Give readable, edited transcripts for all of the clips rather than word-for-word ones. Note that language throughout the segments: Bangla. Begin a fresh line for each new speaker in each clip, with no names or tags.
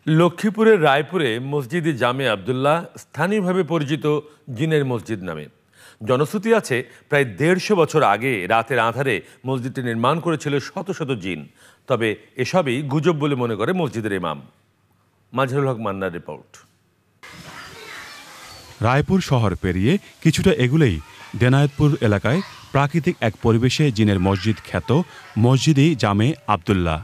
লক্ষ্মীপুরের রায়পুরে মসজিদে জামে আবদুল্লাহ স্থানীয়ভাবে পরিচিত জিনের মসজিদ নামে। জনশ্রুতি আছে প্রায় 150 বছর আগে রাতের আঁধারে মসজিদটি নির্মাণ করেছিল শত শত জিন। তবে এসবই গুজব বলে মনে করে মসজিদের ইমাম। মাজহারুল হক মান্নার রিপোর্ট।
রায়পুর শহর পেরিয়ে কিছুটা এগুলেই দেনায়েতপুর এলাকায় প্রাকৃতিক এক পরিবেশে জিনের মসজিদ খ্যাত মসজিদে জামে আবদুল্লাহ।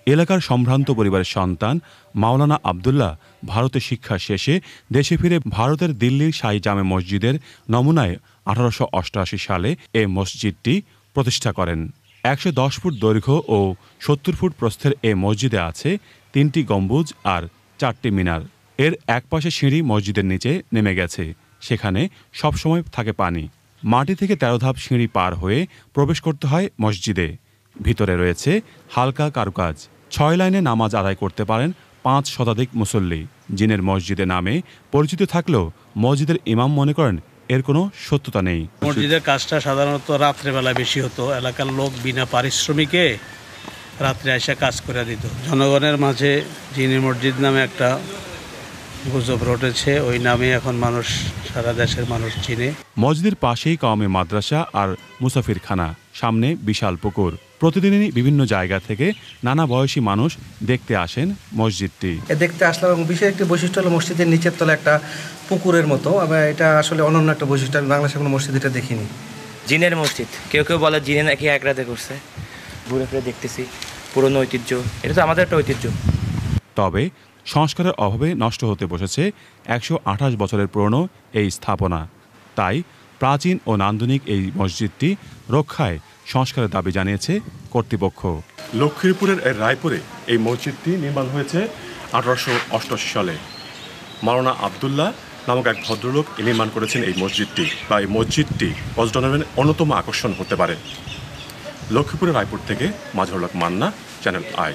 এলাকার সম্ভ্রান্ত পরিবারের সন্তান মাওলানা আবদুল্লাহ ভারতে শিক্ষা শেষে দেশে ফিরে ভারতের দিল্লির শাহী জামে মসজিদের নমুনায় 1888 সালে এ মসজিদটি প্রতিষ্ঠা করেন। 110 ফুট দৈর্ঘ্য ও 70 ফুট প্রস্থের এ মসজিদে আছে 3টি গম্বুজ আর 4টি মিনার। এর একপাশে সিঁড়ি মসজিদের নিচে নেমে গেছে, সেখানে সবসময় থাকে পানি। মাটি থেকে 13 ধাপ সিঁড়ি পার হয়ে প্রবেশ করতে হয় মসজিদে। ভিতরে রয়েছে হালকা কারুকাজ। 6 লাইনে নামাজ আদায় করতে পারেন 5 শতাধিক মুসল্লি। জিনের মসজিদে নামে পরিচিত থাকলেও মসজিদের ইমাম মনে করেন এর কোনো সত্যতা নেই।
মসজিদের কাজটা সাধারণত রাত্রেবেলা বেশি হতো। এলাকার লোক বিনা পারিশ্রমিকে রাত্রে এসে কাজ করে দিত। জনগণের মাঝে জিনের মসজিদ নামে একটা গুজব রটেছে, ওই নামে এখন মানুষ, সারা দেশের মানুষ চিনে।
মসজিদের পাশেই কওমি মাদ্রাসা আর মুসাফিরখানা, সামনে বিশাল পুকুর। প্রতিদিনই বিভিন্ন জায়গা থেকে নানা বয়সী মানুষ দেখতে আসেন মসজিদটি।
দেখতে আসলাম এবং বিশেষ একটি বৈশিষ্ট্য হলো মসজিদের নিচের তলা একটা পুকুরের মতো। এটা আসলে অনন্য একটা বৈশিষ্ট্য, আমি বাংলাদেশে কোনো মসজিদ এটা দেখিনি।
জিনের মসজিদ, কেউ কেউ বলে জিনে নাকি এক রাতে করছে। ঘুরে ফিরে দেখতেছি পুরনো ঐতিহ্য, এটা তো আমাদের একটা ঐতিহ্য।
তবে সংস্কারের অভাবে নষ্ট হতে বসেছে 128 বছরের পুরনো এই স্থাপনা। তাই প্রাচীন ও নান্দনিক এই মসজিদটি রক্ষায় সংস্কারের দাবি জানিয়েছে কর্তৃপক্ষ।
লক্ষ্মীপুরের রায়পুরে এই মসজিদটি নির্মাণ হয়েছে 1888 সালে। মাওলানা আবদুল্লাহ নামক এক ভদ্রলোক নির্মাণ করেছেন এই মসজিদটি, বা এই মসজিদটি পর্যটনের অন্যতম আকর্ষণ হতে পারে। লক্ষ্মীপুরের রায়পুর থেকে মাজহারুল হক মান্না, চ্যানেল আই।